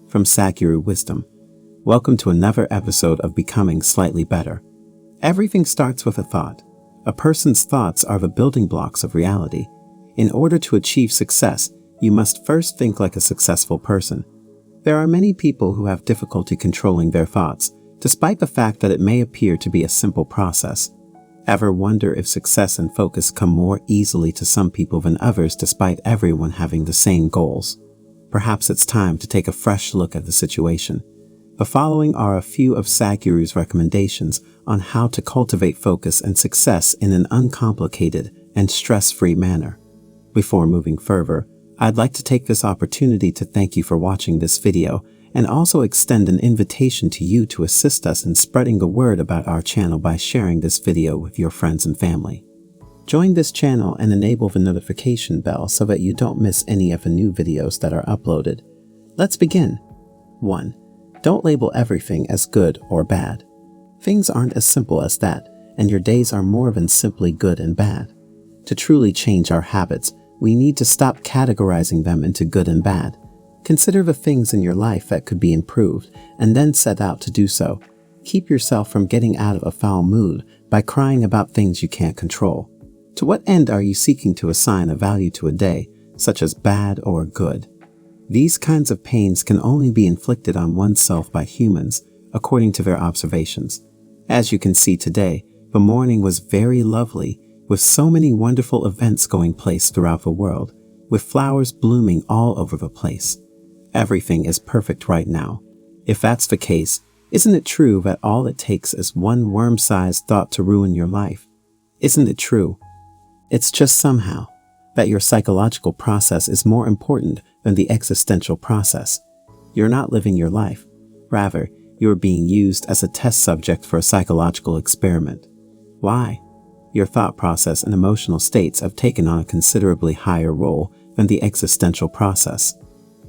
from Sadhguru Wisdom. Welcome to another episode of Becoming Slightly Better. Everything starts with a thought. A person's thoughts are the building blocks of reality. In order to achieve success, you must first think like a successful person. There are many people who have difficulty controlling their thoughts, despite the fact that it may appear to be a simple process. Ever wonder if success and focus come more easily to some people than others despite everyone having the same goals? Perhaps it's time to take a fresh look at the situation. The following are a few of Sadhguru's recommendations on how to cultivate focus and success in an uncomplicated and stress-free manner. Before moving further, I'd like to take this opportunity to thank you for watching this video and also extend an invitation to you to assist us in spreading the word about our channel by sharing this video with your friends and family. Join this channel and enable the notification bell so that you don't miss any of the new videos that are uploaded. Let's begin. 1. Don't label everything as good or bad. Things aren't as simple as that, and your days are more than simply good and bad. To truly change our habits, we need to stop categorizing them into good and bad. Consider the things in your life that could be improved, and then set out to do so. Keep yourself from getting out of a foul mood by crying about things you can't control. To what end are you seeking to assign a value to a day, such as bad or good? These kinds of pains can only be inflicted on oneself by humans, according to their observations. As you can see today, the morning was very lovely, with so many wonderful events going place throughout the world, with flowers blooming all over the place. Everything is perfect right now. If that's the case, isn't it true that all it takes is one worm-sized thought to ruin your life? Isn't it true? It's just somehow that your psychological process is more important than the existential process. You're not living your life. Rather, you're being used as a test subject for a psychological experiment. Why? Your thought process and emotional states have taken on a considerably higher role than the existential process.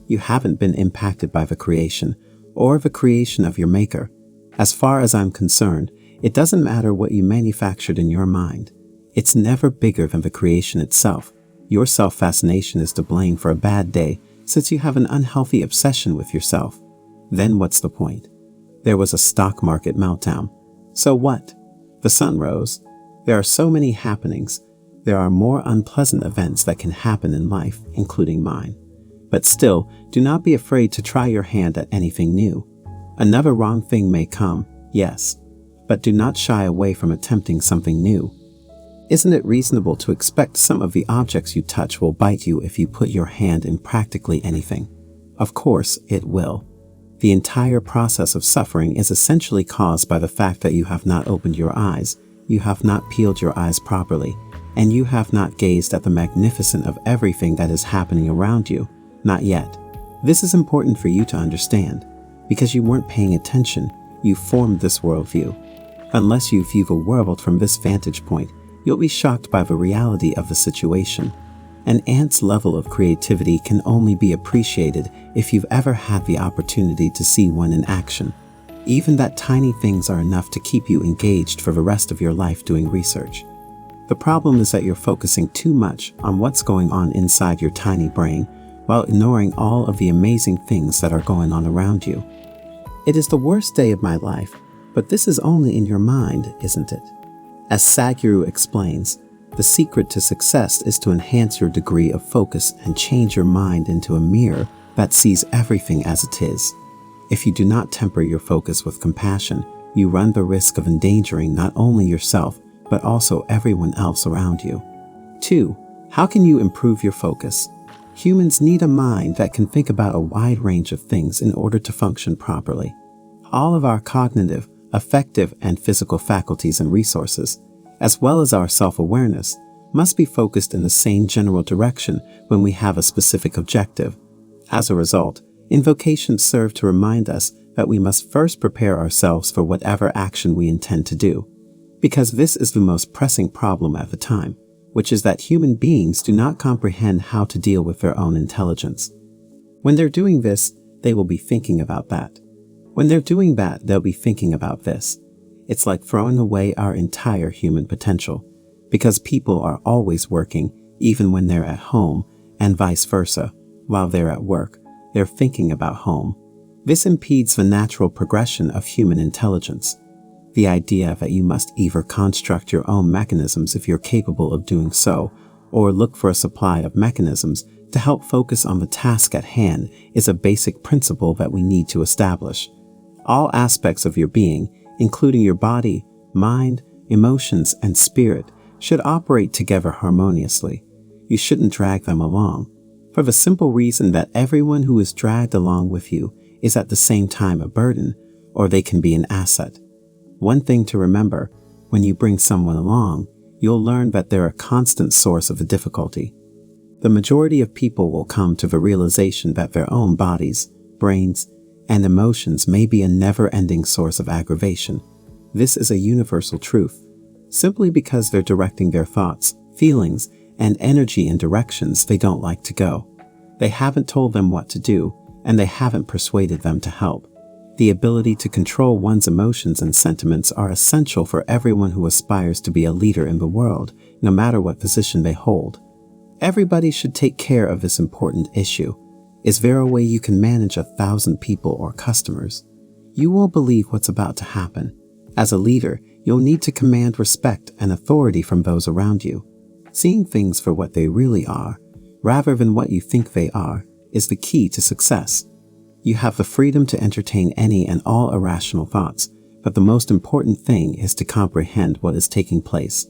You haven't been impacted by the creation or the creation of your maker. As far as I'm concerned, it doesn't matter what you manufactured in your mind. It's never bigger than the creation itself. Your self-fascination is to blame for a bad day since you have an unhealthy obsession with yourself. Then what's the point? There was a stock market meltdown. So what? The sun rose. There are so many happenings. There are more unpleasant events that can happen in life, including mine. But still, do not be afraid to try your hand at anything new. Another wrong thing may come, yes, but do not shy away from attempting something new. Isn't it reasonable to expect some of the objects you touch will bite you if you put your hand in practically anything? Of course, it will. The entire process of suffering is essentially caused by the fact that you have not opened your eyes, you have not peeled your eyes properly, and you have not gazed at the magnificence of everything that is happening around you. Not yet. This is important for you to understand. Because you weren't paying attention, you formed this worldview. Unless you view the world from this vantage point, you'll be shocked by the reality of the situation. An ant's level of creativity can only be appreciated if you've ever had the opportunity to see one in action. Even that tiny things are enough to keep you engaged for the rest of your life doing research. The problem is that you're focusing too much on what's going on inside your tiny brain while ignoring all of the amazing things that are going on around you. It is the worst day of my life, but this is only in your mind, isn't it? As Sadhguru explains, the secret to success is to enhance your degree of focus and change your mind into a mirror that sees everything as it is. If you do not temper your focus with compassion, you run the risk of endangering not only yourself, but also everyone else around you. 2. How can you improve your focus? Humans need a mind that can think about a wide range of things in order to function properly. All of our cognitive, affective, and physical faculties and resources, as well as our self-awareness, must be focused in the same general direction when we have a specific objective. As a result, invocations serve to remind us that we must first prepare ourselves for whatever action we intend to do, because this is the most pressing problem at the time, which is that human beings do not comprehend how to deal with their own intelligence. When they're doing this, they will be thinking about that. When they're doing that, they'll be thinking about this. It's like throwing away our entire human potential, because people are always working, even when they're at home, and vice versa. While they're at work, they're thinking about home. This impedes the natural progression of human intelligence. The idea that you must either construct your own mechanisms if you're capable of doing so, or look for a supply of mechanisms to help focus on the task at hand is a basic principle that we need to establish. All aspects of your being, including your body, mind, emotions, and spirit, should operate together harmoniously. You shouldn't drag them along, for the simple reason that everyone who is dragged along with you is at the same time a burden, or they can be an asset. One thing to remember, when you bring someone along, you'll learn that they're a constant source of the difficulty. The majority of people will come to the realization that their own bodies, brains, and emotions may be a never-ending source of aggravation. This is a universal truth, simply because they're directing their thoughts, feelings, and energy in directions they don't like to go. They haven't told them what to do, and they haven't persuaded them to help. The ability to control one's emotions and sentiments are essential for everyone who aspires to be a leader in the world, no matter what position they hold. Everybody should take care of this important issue. Is there a way you can manage 1,000 people or customers? You won't believe what's about to happen. As a leader, you'll need to command respect and authority from those around you. Seeing things for what they really are, rather than what you think they are, is the key to success. You have the freedom to entertain any and all irrational thoughts, but the most important thing is to comprehend what is taking place.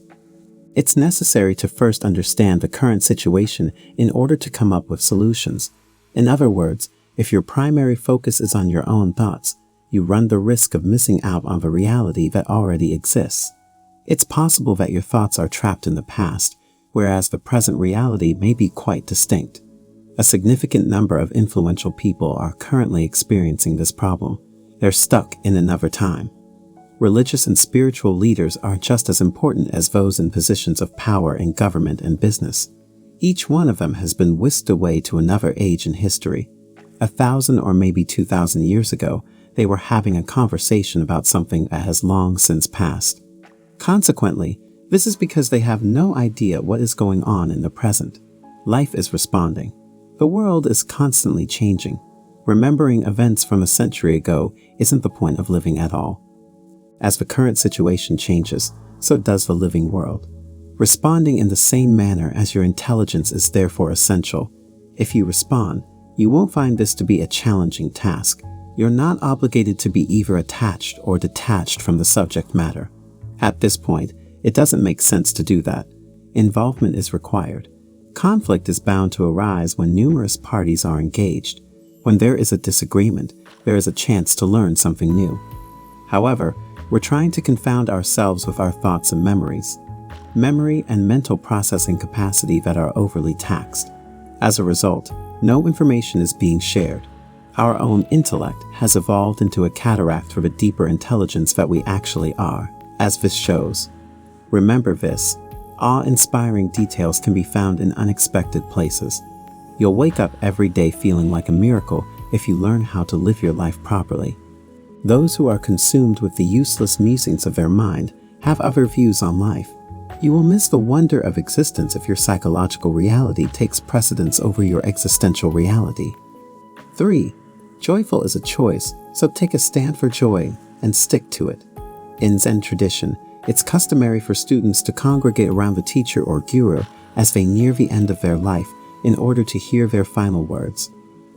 It's necessary to first understand the current situation in order to come up with solutions. In other words, if your primary focus is on your own thoughts, you run the risk of missing out on the reality that already exists. It's possible that your thoughts are trapped in the past, whereas the present reality may be quite distinct. A significant number of influential people are currently experiencing this problem. They're stuck in another time. Religious and spiritual leaders are just as important as those in positions of power in government and business. Each one of them has been whisked away to another age in history. 1,000 or maybe 2,000 years ago, they were having a conversation about something that has long since passed. Consequently, this is because they have no idea what is going on in the present. Life is responding. The world is constantly changing. Remembering events from a century ago isn't the point of living at all. As the current situation changes, so does the living world. Responding in the same manner as your intelligence is therefore essential. If you respond, you won't find this to be a challenging task. You're not obligated to be either attached or detached from the subject matter. At this point, it doesn't make sense to do that. Involvement is required. Conflict is bound to arise when numerous parties are engaged. When there is a disagreement, there is a chance to learn something new. However, we're trying to confound ourselves with our thoughts and memories. Memory and mental processing capacity that are overly taxed. As a result, no information is being shared. Our own intellect has evolved into a cataract for the deeper intelligence that we actually are, as this shows. Remember this. Awe-inspiring details can be found in unexpected places. You'll wake up every day feeling like a miracle if you learn how to live your life properly. Those who are consumed with the useless musings of their mind have other views on life. You will miss the wonder of existence if your psychological reality takes precedence over your existential reality. 3. Joyful is a choice, so take a stand for joy and stick to it. In Zen tradition, it's customary for students to congregate around the teacher or guru as they near the end of their life in order to hear their final words.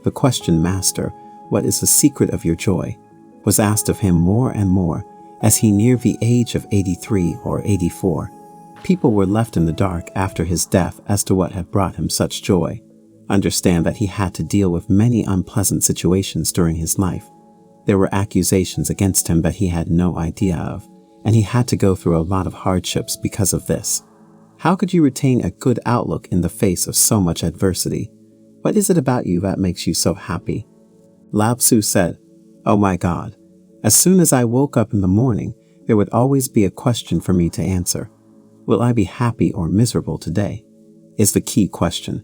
The question, "Master, what is the secret of your joy?" was asked of him more and more as he neared the age of 83 or 84. People were left in the dark after his death as to what had brought him such joy. Understand that he had to deal with many unpleasant situations during his life. There were accusations against him that he had no idea of, and he had to go through a lot of hardships because of this. How could you retain a good outlook in the face of so much adversity? What is it about you that makes you so happy? Lao Tzu said, "Oh my God, as soon as I woke up in the morning, there would always be a question for me to answer. Will I be happy or miserable today? Is the key question.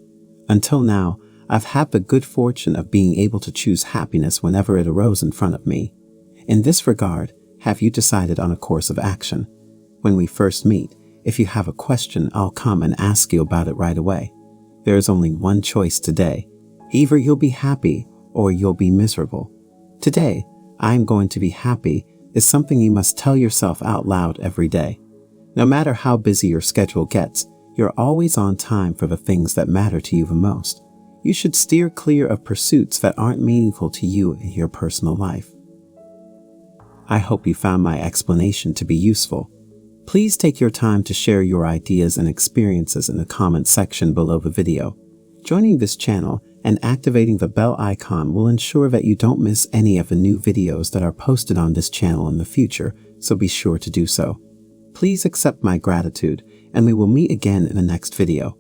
Until now, I've had the good fortune of being able to choose happiness whenever it arose in front of me. In this regard, have you decided on a course of action? When we first meet, if you have a question, I'll come and ask you about it right away. There is only one choice today. Either you'll be happy or you'll be miserable. Today, I'm going to be happy is something you must tell yourself out loud every day. No matter how busy your schedule gets, you're always on time for the things that matter to you the most. You should steer clear of pursuits that aren't meaningful to you in your personal life. I hope you found my explanation to be useful. Please take your time to share your ideas and experiences in the comment section below the video. Joining this channel and activating the bell icon will ensure that you don't miss any of the new videos that are posted on this channel in the future, so be sure to do so. Please accept my gratitude, and we will meet again in the next video.